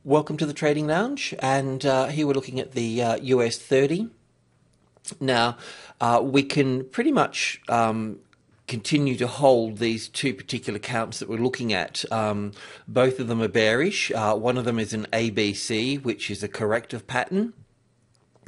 Welcome to the Trading Lounge, and here we're looking at the US 30. Now, we can pretty much continue to hold these two particular counts that we're looking at. Both of them are bearish. One of them is an ABC, which is a corrective pattern,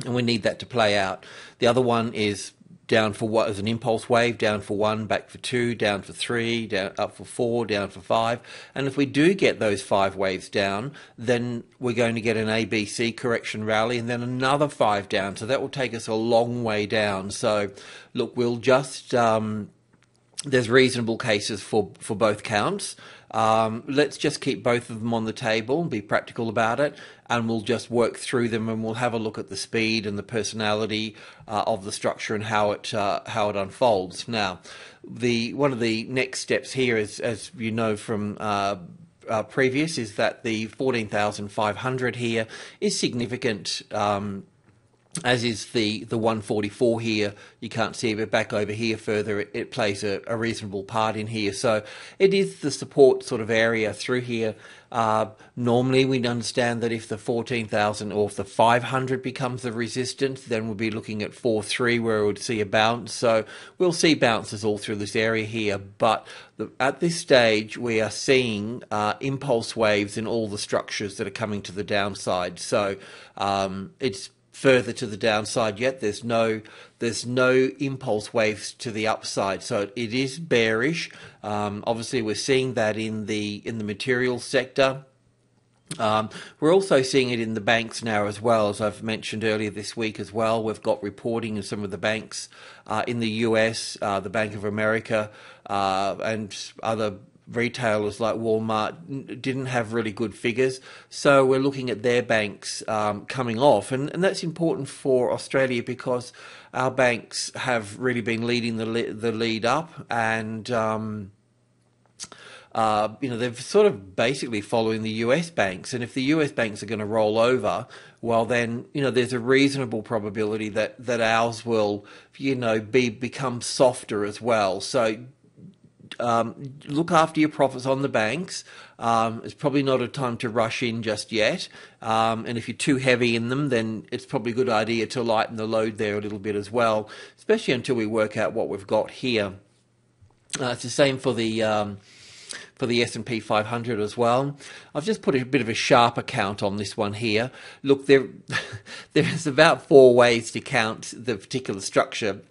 and we need that to play out. The other one is down for what is an impulse wave, down for 1, back for 2, down for 3, down up for 4, down for 5. And if we do get those 5 waves down, then we're going to get an ABC correction rally and then another 5 down. So that will take us a long way down. So look, we'll just there's reasonable cases for both counts. Let's just keep both of them on the table and be practical about it, and we'll just work through them, and we'll have a look at the speed and the personality of the structure and how it unfolds. Now, one of the next steps here is, as you know from previous, is that the 14,500 here is significant. As is the 144 here. You can't see it, but back over here further, it plays a reasonable part in here. So it is the support sort of area through here. Normally we'd understand that if the 14,000 or if the 500 becomes the resistance, then we'll be looking at 4.3 where we would see a bounce. So we'll see bounces all through this area here. But at this stage, we are seeing impulse waves in all the structures that are coming to the downside. So it's further to the downside yet. There's no impulse waves to the upside, so it is bearish. Obviously, we're seeing that in the materials sector. We're also seeing it in the banks now as well, as I've mentioned earlier this week as well. We've got reporting of some of the banks in the US, the Bank of America, and other retailers like Walmart didn't have really good figures, so we're looking at their banks coming off, and that's important for Australia because our banks have really been leading the lead up, and they're sort of basically following the US banks, and if the US banks are going to roll over, well then there's a reasonable probability that ours will become softer as well. So look after your profits on the banks. It's probably not a time to rush in just yet. And if you're too heavy in them, then it's probably a good idea to lighten the load there a little bit as well, especially until we work out what we've got here. It's the same for the S&P 500 as well. I've just put a bit of a sharper count on this one here. Look, there's about 4 ways to count the particular structure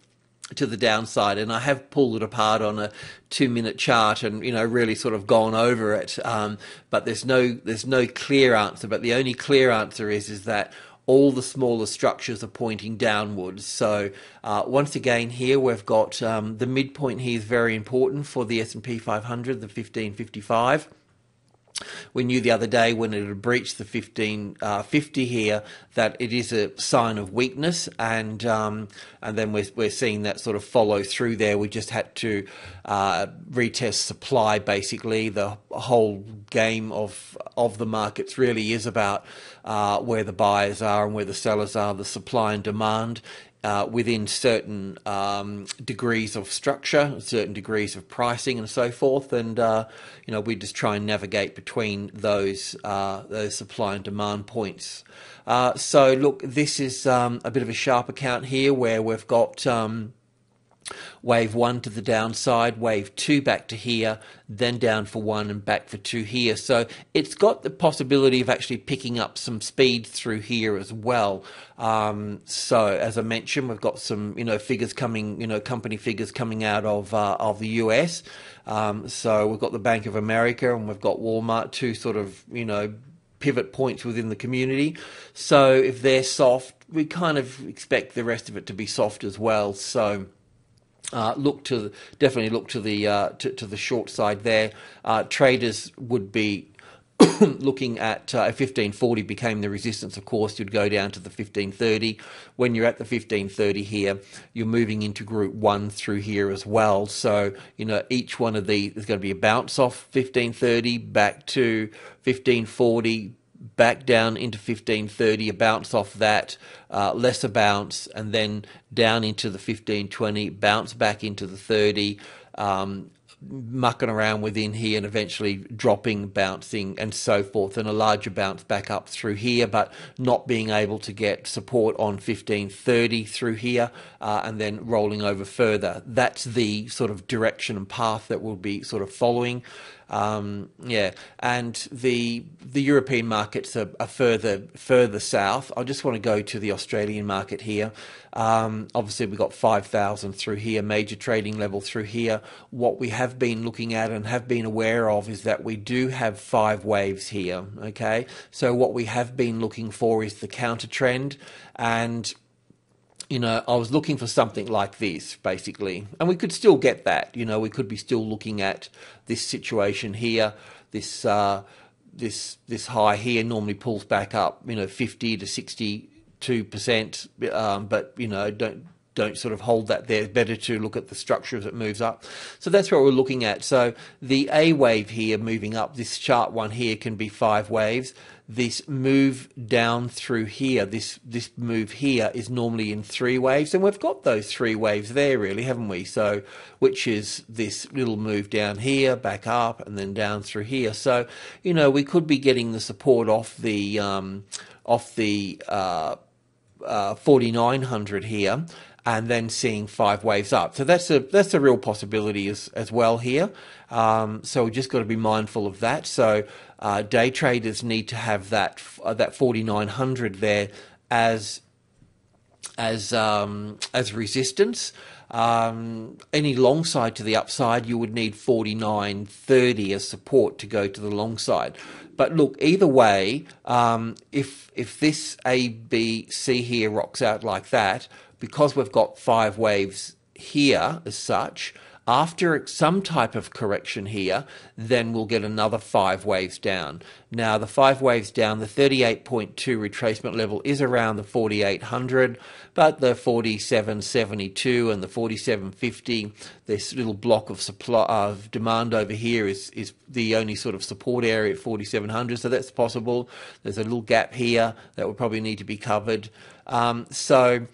to the downside, and I have pulled it apart on a 2-minute chart and really sort of gone over it, but there's no clear answer. But the only clear answer is that all the smaller structures are pointing downwards. So once again here we've got the midpoint here is very important for the S&P 500, the 1555. We knew the other day when it had breached the 1550 here that it is a sign of weakness, and then we're seeing that sort of follow through there. We just had to retest supply. Basically, the whole game of the markets really is about where the buyers are and where the sellers are, the supply and demand. Within certain degrees of structure, certain degrees of pricing, and so forth, and we just try and navigate between those supply and demand points. So look, this is a bit of a sharp account here where we've got wave 1 to the downside, wave 2 back to here, then down for 1 and back for 2 here. So it's got the possibility of actually picking up some speed through here as well. So as I mentioned, we've got some figures coming, company figures coming out of the US. So we've got the Bank of America and we've got Walmart, two sort of pivot points within the community. So if they're soft, we kind of expect the rest of it to be soft as well. So definitely look to the short side there. Traders would be looking at if 1540 became the resistance, of course, you'd go down to the 1530. When you're at the 1530 here, you're moving into group 1 through here as well. So, each one of these, there's going to be a bounce off 1530, back to 1540, back down into 1530, a bounce off that, lesser bounce, and then down into the 1520, bounce back into the 30, mucking around within here and eventually dropping, bouncing and so forth, and a larger bounce back up through here, but not being able to get support on 1530 through here, and then rolling over further. That's the sort of direction and path that we'll be sort of following. Yeah, and the European markets are further south. I just want to go to the Australian market here. Obviously, we've got 5,000 through here, major trading level through here. What we have been looking at and have been aware of is that we do have 5 waves here. Okay, so what we have been looking for is the counter trend, and I was looking for something like this, basically. And we could still get that. We could be still looking at this situation here. This high here normally pulls back up, 50 to 62%. But, don't sort of hold that there. It's better to look at the structure as it moves up. So that's what we're looking at. So the A wave here moving up, this chart one here can be 5 waves. This move down through here, this move here is normally in 3 waves, and we've got those 3 waves there, really, haven't we? So, which is this little move down here, back up, and then down through here. So, we could be getting the support off the 4900 here, and then seeing 5 waves up. So that's a real possibility as well here. So we just got to be mindful of that. So day traders need to have that 4900 there as resistance. Any long side to the upside, you would need 4930 as support to go to the long side. But look, either way, if this A, B, C here rocks out like that, because we've got 5 waves here as such, after some type of correction here, then we'll get another 5 waves down. Now, the 5 waves down, the 38.2 retracement level is around the 4800, but the 4772 and the 4750, this little block of supply of demand over here is the only sort of support area at 4700, so that's possible. There's a little gap here that will probably need to be covered. So,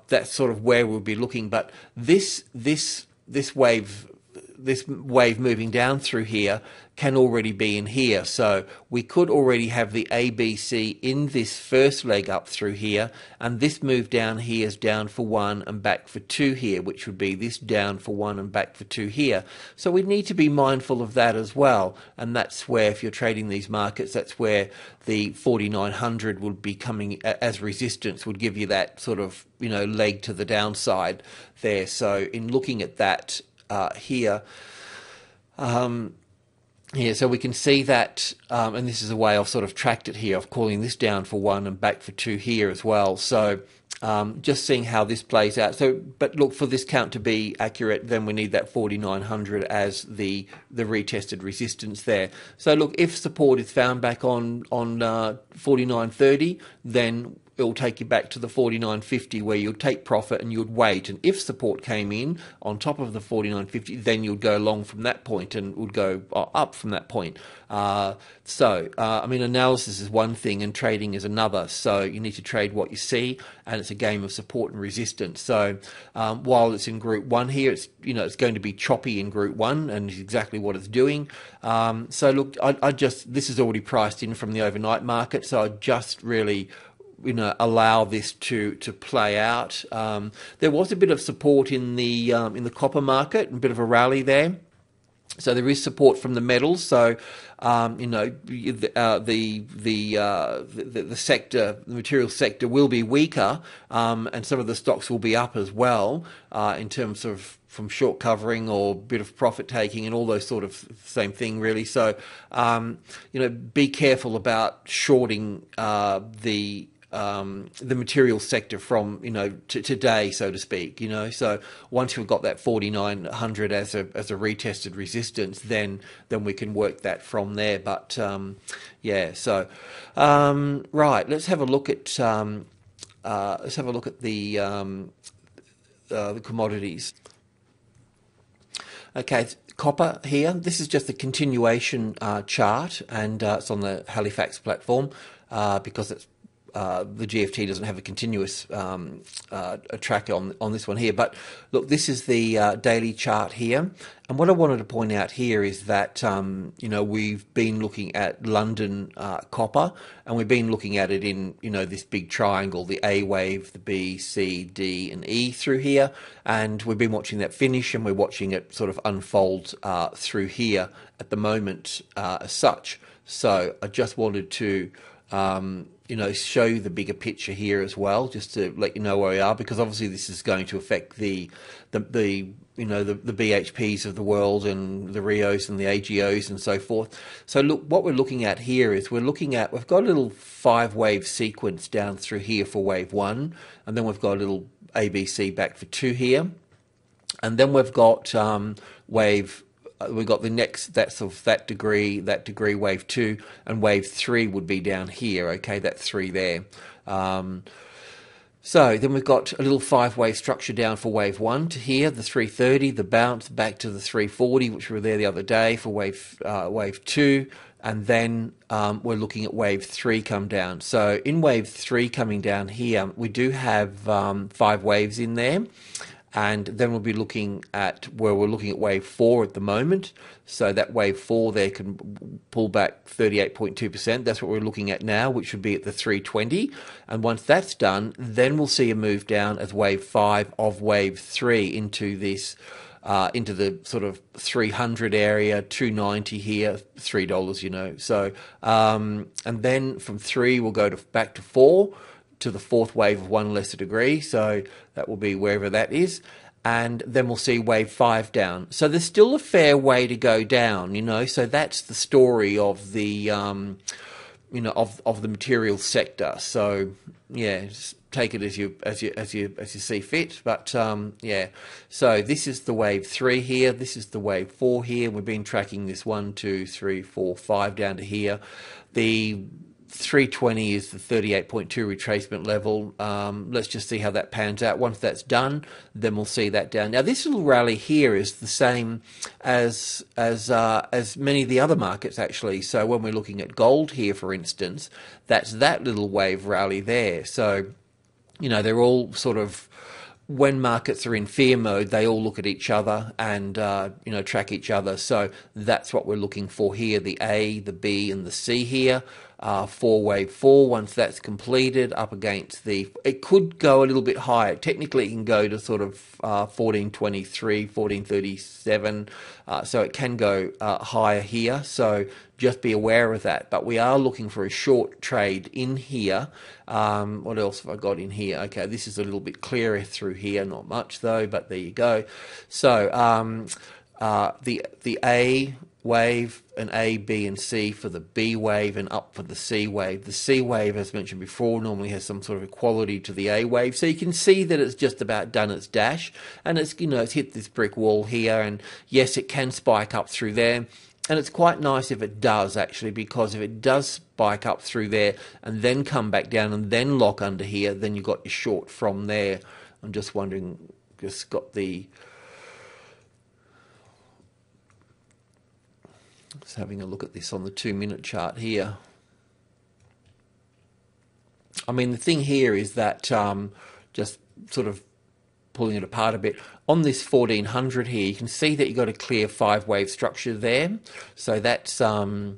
that's sort of where we'll be looking. But this wave moving down through here can already be in here. So we could already have the ABC in this first leg up through here, and this move down here is down for 1 and back for 2 here, which would be this down for 1 and back for 2 here. So we need to be mindful of that as well. And that's where, if you're trading these markets, that's where the 4900 would be coming as resistance, would give you that sort of, leg to the downside there. So in looking at that here, so we can see that, and this is a way I've sort of tracked it here, of calling this down for 1 and back for 2 here as well. So just seeing how this plays out. So, but look, for this count to be accurate, then we need that 4900 as the retested resistance there. So look, if support is found back on 4930, then it will take you back to the 4950, where you'll take profit and you'd wait. And if support came in on top of the 4950, then you'd go along from that point and would go up from that point. Analysis is one thing and trading is another. So you need to trade what you see, and it's a game of support and resistance. So while it's in Group 1 here, it's going to be choppy in Group 1, and it's exactly what it's doing. So look, this is already priced in from the overnight market, so I just really allow this to play out. There was a bit of support in the copper market, and a bit of a rally there. So there is support from the metals. So the sector, the material sector, will be weaker, and some of the stocks will be up as well in terms of from short covering or bit of profit taking and all those sort of same thing really. So be careful about shorting the material sector from to today, so to speak. So once we've got that 4900 as a retested resistance, then we can work that from there. But so right, let's have a look at the commodities. Okay, copper here. This is just a continuation chart, and it's on the Halifax platform because it's the GFT doesn't have a continuous a track on this one here. But look, this is the daily chart here. And what I wanted to point out here is that, we've been looking at London copper, and we've been looking at it in, this big triangle, the A wave, the B, C, D, and E through here. And we've been watching that finish, and we're watching it sort of unfold through here at the moment as such. So I just wanted to, show you the bigger picture here as well, just to let you know where we are, because obviously this is going to affect the BHPs of the world and the Rios and the AGOs and so forth. So look, what we're looking at here is we've got a little 5-wave sequence down through here for wave 1, and then we've got a little ABC back for 2 here, and then we've got we've got the next, that's of that degree wave 2, and wave 3 would be down here, okay, that 3 there. So then we've got a little 5-wave structure down for wave 1 to here, the 330, the bounce back to the 340, which were there the other day for wave 2, and then we're looking at wave 3 come down. So in wave 3 coming down here, we do have 5 waves in there. And then we'll be looking at we're looking at wave 4 at the moment. So that wave 4 there can pull back 38.2%. That's what we're looking at now, which would be at the 320. And once that's done, then we'll see a move down as wave 5 of wave 3 into this, into the sort of 300 area, 290 here, $3, So, and then from 3 we'll go back to 4. To the 4th wave of 1 lesser degree, so that will be wherever that is, and then we'll see wave 5 down. So there's still a fair way to go down, so that's the story of the of the materials sector. So yeah, just take it as you see fit. But so this is the wave 3 here, this is the wave 4 here. We've been tracking this 1, 2, 3, 4, 5 down to here. The 320 is the 38.2 retracement level. Let's just see how that pans out. Once that's done, then we'll see that down. Now, this little rally here is the same as many of the other markets, actually. So when we're looking at gold here, for instance, that's that little wave rally there. So, they're all sort of, when markets are in fear mode, they all look at each other and, track each other. So that's what we're looking for here, the A, the B, and the C here. For wave 4, once that's completed, up against it could go a little bit higher. Technically, it can go to sort of 1423, 1437, so it can go higher here. So just be aware of that. But we are looking for a short trade in here. What else have I got in here? Okay, this is a little bit clearer through here. Not much though, but there you go. So the A wave, an A, B, and C for the B wave, and up for the C wave. The C wave, as mentioned before, normally has some sort of equality to the A wave, so you can see that it's just about done its dash, and it's it's hit this brick wall here, and yes, it can spike up through there, and it's quite nice if it does, actually, because if it does spike up through there and then come back down and then lock under here, then you've got your short from there. I'm just wondering, just got the... Just having a look at this on the 2-minute chart here. I mean, the thing here is that, just sort of pulling it apart a bit, on this 1400 here, you can see that you've got a clear 5-wave structure there. So that's a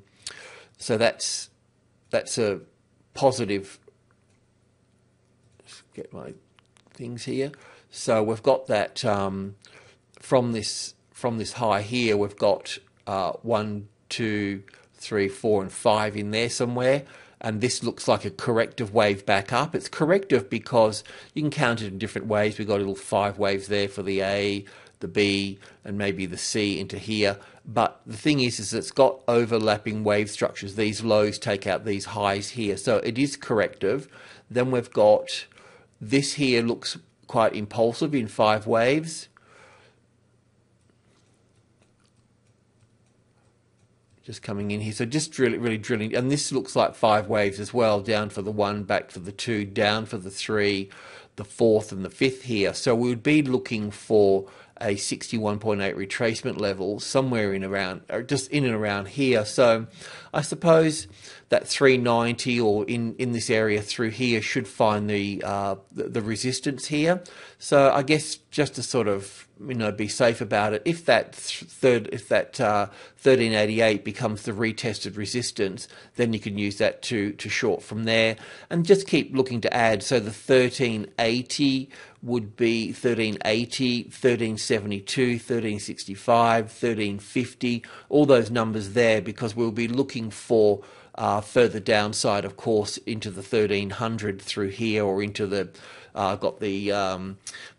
positive. Just get my things here. So we've got that from this high here, we've got 1, 2, 3, 4, and 5 in there somewhere, and this looks like a corrective wave back up. It's corrective because you can count it in different ways. We've got little 5 waves there for the A, the B, and maybe the C into here. But the thing is it's got overlapping wave structures. These lows take out these highs here, so it is corrective. Then we've got this here, looks quite impulsive in 5 waves. Just coming in here, so just really drilling, and this looks like 5 waves as well, down for the 1, back for the 2, down for the 3, the 4th and the 5th here. So we would be looking for a 61.8 retracement level somewhere in around, or just in and around here. So I suppose that 390 or in this area through here should find the resistance here. So I guess just to sort of be safe about it, if that 1388 becomes the retested resistance, then you can use that to short from there, and just keep looking to add. So the 1380 would be 1380, 1372, 1365, 1350, all those numbers there, because we'll be looking for further downside, of course, into the 1300 through here, or into the I've got the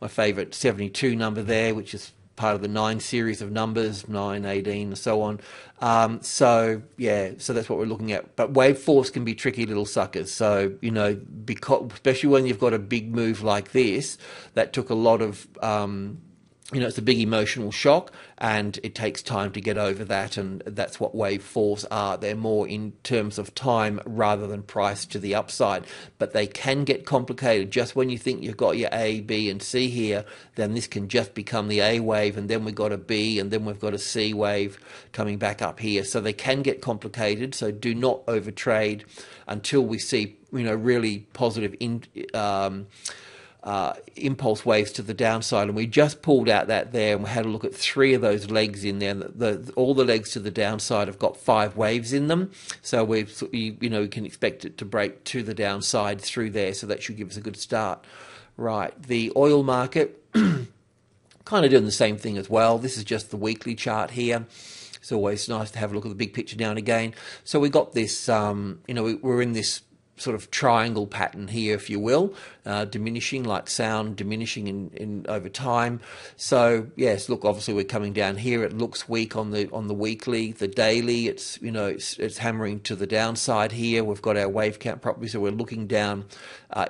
my favourite 72 number there, which is part of the 9 series of numbers, 9, 18, and so on. So that's what we're looking at. But wave force can be tricky little suckers. So, because, especially when you've got a big move like this, that took a lot of it's a big emotional shock, and it takes time to get over that, and that's what wave falls are. They're more in terms of time rather than price to the upside, but they can get complicated. Just when you think you've got your A, B, and C here, then this can just become the A wave, and then we've got a B, and then we've got a C wave coming back up here. So they can get complicated, so do not overtrade until we see really positive impulse waves to the downside. And we just pulled out that there, and we had a look at 3 of those legs in there. All the legs to the downside have got 5 waves in them, so we can expect it to break to the downside through there, so that should give us a good start. Right, the oil market kind of doing the same thing as well. This is just the weekly chart here. It's always nice to have a look at the big picture now and again. So we got this we're in this sort of triangle pattern here, if you will, diminishing like sound, diminishing in over time. So yes, look, obviously we're coming down here. It looks weak on the weekly. The daily, it's hammering to the downside here. We've got our wave count properly, so we're looking down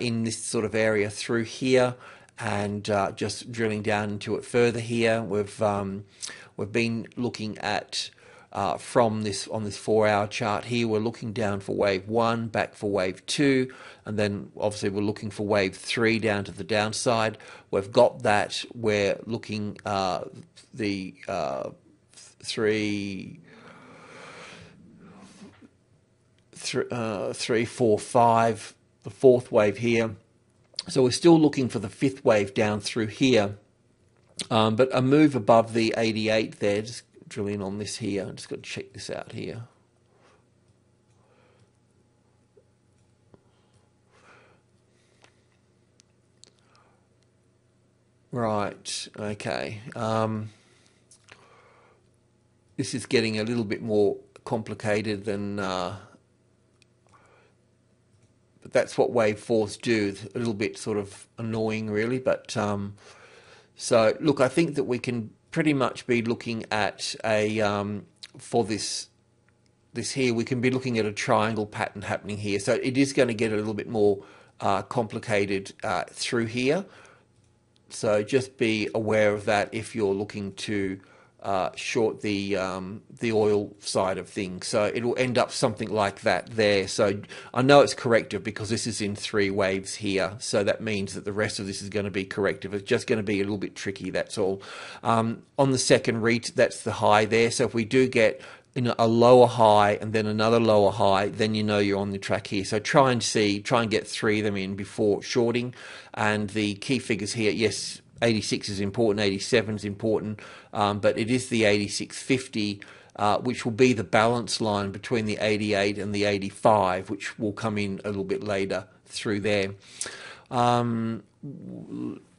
in this sort of area through here, and just drilling down into it further here. We've been looking at from this on this 4-hour chart here, we're looking down for wave 1, back for wave 2, and then obviously we're looking for wave 3 down to the downside. We've got that. We're looking the 3, 4, 5, the 4th wave here. So we're still looking for the 5th wave down through here, but a move above the 88 there. Just drill in on this here. I just got to check this out here. Right, okay. This is getting a little bit more complicated than, but that's what wave force do. It's a little bit sort of annoying, really. But so look, I think that we can pretty much be looking at for this here, we can be looking at a triangle pattern happening here. So it is going to get a little bit more complicated through here. So just be aware of that if you're looking to short the oil side of things. So it'll end up something like that there. So I know it's corrective because this is in 3 waves here. So that means that the rest of this is going to be corrective. It's just going to be a little bit tricky, that's all. On the second reach, that's the high there. So if we do get a lower high and then another lower high, then you're on the track here. So try and get 3 of them in before shorting. And the key figures here, yes, 86 is important, 87 is important, but it is the 86.50, which will be the balance line between the 88 and the 85, which will come in a little bit later through there.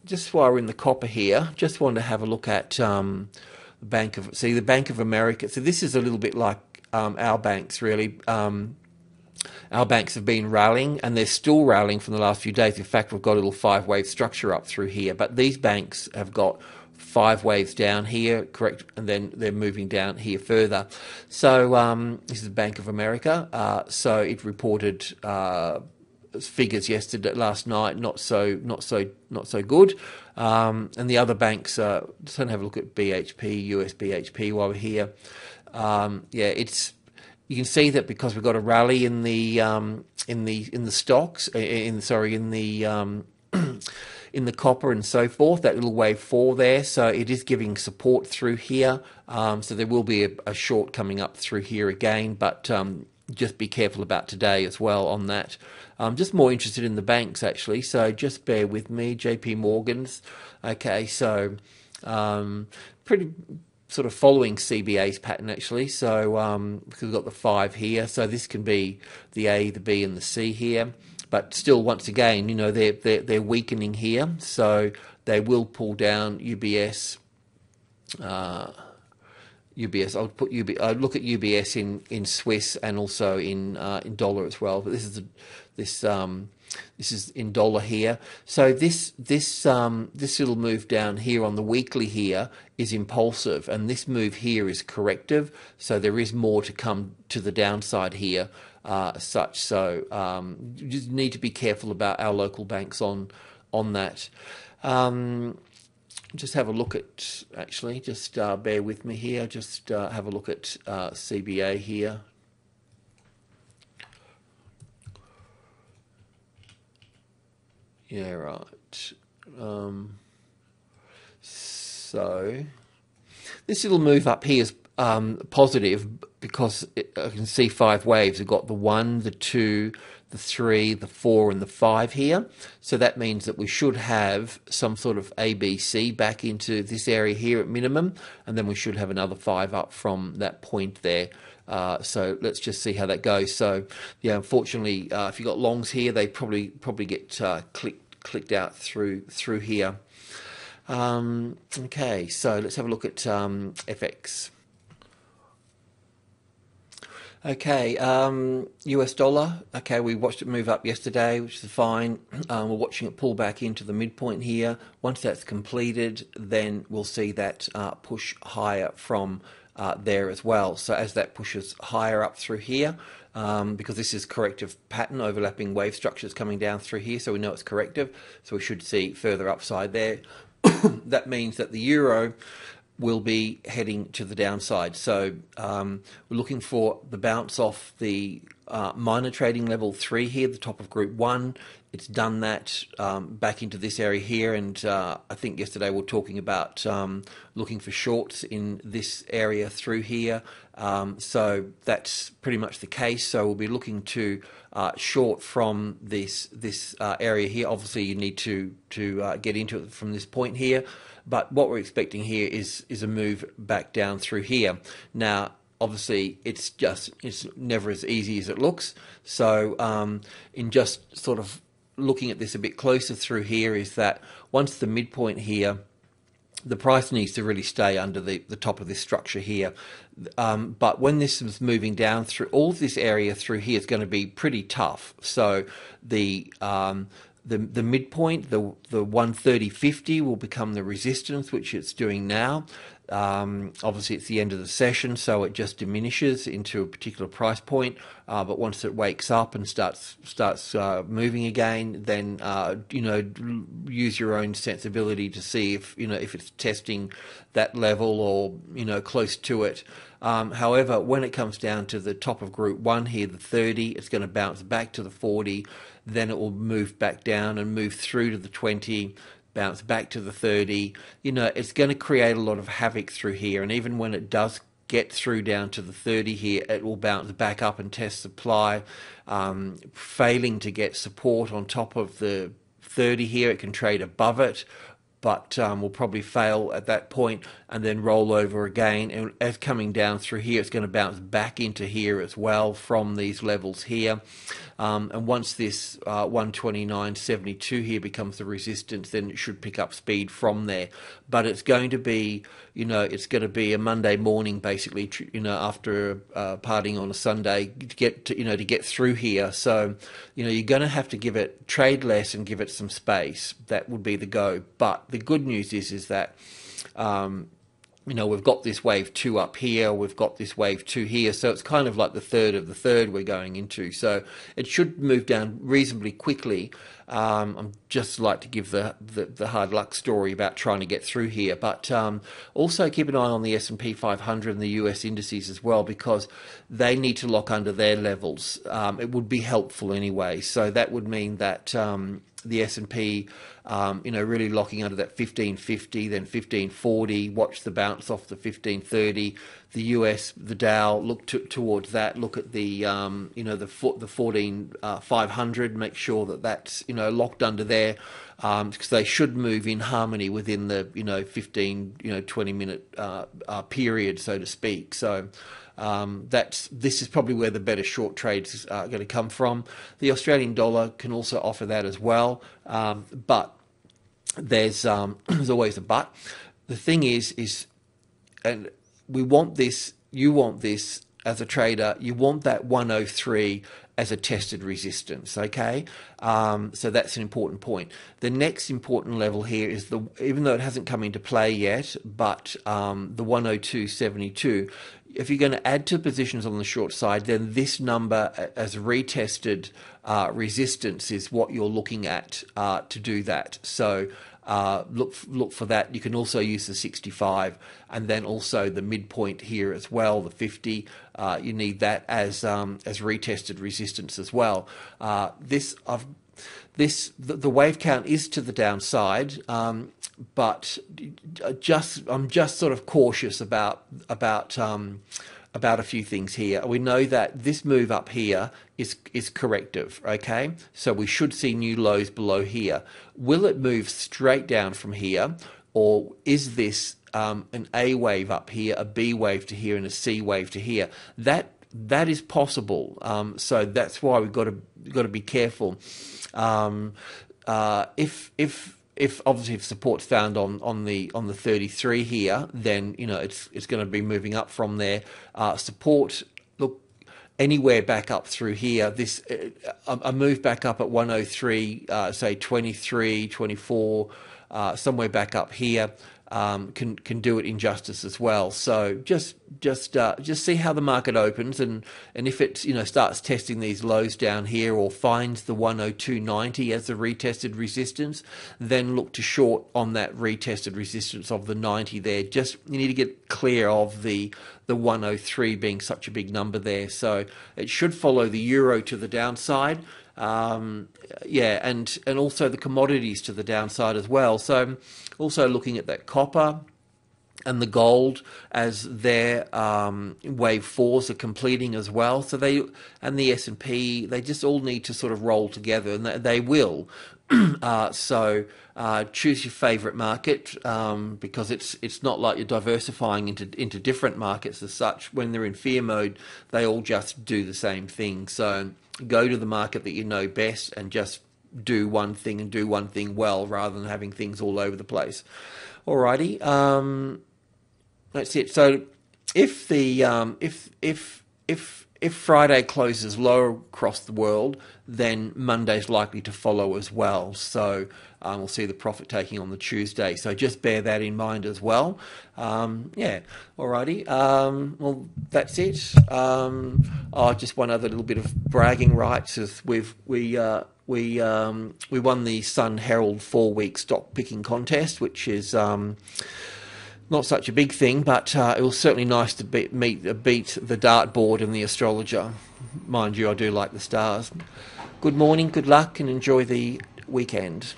Just while we're in the copper here, just wanted to have a look at the Bank of America. So this is a little bit like our banks, really. Our banks have been rallying, and they're still rallying from the last few days. In fact, we've got a little 5-wave structure up through here, but these banks have got 5 waves down here, correct, and then they're moving down here further. So this is Bank of America. So it reported figures last night, not so good. And the other banks, just going to have a look at BHP, US BHP while we're here. You can see that because we've got a rally in the stocks, in the copper and so forth, that little wave 4 there. So it is giving support through here. So there will be a short coming up through here again, but just be careful about today as well on that. I'm just more interested in the banks actually, so just bear with me. JP Morgan's, okay, so pretty sort of following CBA's pattern actually. So because we've got the 5 here, so this can be the A, the B, and the C here. But still, once again, they're weakening here, so they will pull down UBS. UBS, I'll put I look at UBS in Swiss and also in dollar as well. But this is in dollar here. So this little move down here on the weekly here is impulsive, and this move here is corrective. So there is more to come to the downside here, such. So you just need to be careful about our local banks on that. Just have a look at, actually, just bear with me here, just have a look at CBA here. Yeah, right. So this little move up here is positive because I can see 5 waves. We've got the 1, the 2, the 3, the 4, and the 5 here. So that means that we should have some sort of ABC back into this area here at minimum, and then we should have another 5 up from that point there. So let's just see how that goes. So yeah, unfortunately, if you've got longs here, they probably get clicked out through here. Okay, so let's have a look at FX. Okay, US dollar. Okay, we watched it move up yesterday, which is fine. We're watching it pull back into the midpoint here. Once that's completed, then we'll see that push higher from there as well. So as that pushes higher up through here, because this is corrective pattern, overlapping wave structures coming down through here, so we know it's corrective. So we should see further upside there. That means that the euro will be heading to the downside. So we're looking for the bounce off the minor trading level 3 here, the top of group 1. It's done that back into this area here, and I think yesterday we were talking about looking for shorts in this area through here. So that's pretty much the case. So we'll be looking to short from this area here. Obviously, you need to get into it from this point here. But what we're expecting here is a move back down through here. Now, obviously, it's never as easy as it looks. So in just sort of looking at this a bit closer through here is that once the midpoint here, the price needs to really stay under the top of this structure here. But when this is moving down through all of this area through here, is going to be pretty tough. So the midpoint, the 130.50 will become the resistance, which it's doing now. Obviously, it's the end of the session, so it just diminishes into a particular price point. But once it wakes up and starts moving again, then use your own sensibility to see if it's testing that level or close to it. However, when it comes down to the top of group 1 here, the 30, it's going to bounce back to the 40. Then it will move back down and move through to the 20. Bounce back to the 30. It's going to create a lot of havoc through here, and even when it does get through down to the 30 here, it will bounce back up and test supply, failing to get support on top of the 30 here. It can trade above it, but will probably fail at that point and then roll over again. And as coming down through here, it's going to bounce back into here as well from these levels here. And once this 129.72 here becomes the resistance, then it should pick up speed from there. But it's going to be, it's going to be a Monday morning basically, after partying on a Sunday to get through here. So, you're going to have to trade less and give it some space. That would be the go. But the good news is that we've got this wave 2 up here, we've got this wave 2 here, so it's kind of like the third of the third we're going into. So it should move down reasonably quickly. I'm just like to give the hard luck story about trying to get through here, but also keep an eye on the S&P 500 and the US indices as well, because they need to lock under their levels. It would be helpful anyway. So that would mean that the S&P, really locking under that 1550, then 1540. Watch the bounce off the 1530. The US, the Dow, look towards that. Look at the the 14,500. Make sure that that's locked under there, because they should move in harmony within the 15 20 minute period, so to speak. So. This is probably where the better short trades are going to come from. The Australian dollar can also offer that as well, but there's always a but. The thing is, and we want this. You want this as a trader. You want that 103 as a tested resistance. Okay, so that's an important point. The next important level here is even though it hasn't come into play yet, but the 102.72. If you're going to add to positions on the short side, then this number as retested resistance is what you're looking at to do that. So look for that. You can also use the 65, and then also the midpoint here as well, the 50. You need that as retested resistance as well. The wave count is to the downside, but I'm just sort of cautious about a few things here. We know that this move up here is corrective, okay? So we should see new lows below here. Will it move straight down from here, or is this an A wave up here, a B wave to here, and a C wave to here? That is possible. So that's why we've got to be careful. If obviously if support's found on the 33 here, then it's going to be moving up from there. Support, look, anywhere back up through here. This a move back up at 103, say 23, 24, somewhere back up here. Can do it injustice as well. So just see how the market opens, and if it starts testing these lows down here or finds the 102.90 as the retested resistance, then look to short on that retested resistance of the 90 there. Just you need to get clear of the 103 being such a big number there. So it should follow the euro to the downside. And also the commodities to the downside as well. So also looking at that copper and the gold as their wave fours are completing as well. So the S&P, they just all need to sort of roll together, and they will. So choose your favorite market, because it's not like you're diversifying into different markets as such. When they're in fear mode, they all just do the same thing. So go to the market that you know best and just do one thing and do one thing well, rather than having things all over the place. Alrighty, that's it. So if Friday closes lower across the world, then Monday's likely to follow as well. So we'll see the profit taking on the Tuesday. So just bear that in mind as well. Alrighty. Well, that's it. Just one other little bit of bragging rights is we won the Sun Herald 4-week stock picking contest, which is not such a big thing, but it was certainly nice to beat the dartboard and the astrologer. Mind you, I do like the stars. Good morning, good luck, and enjoy the weekend.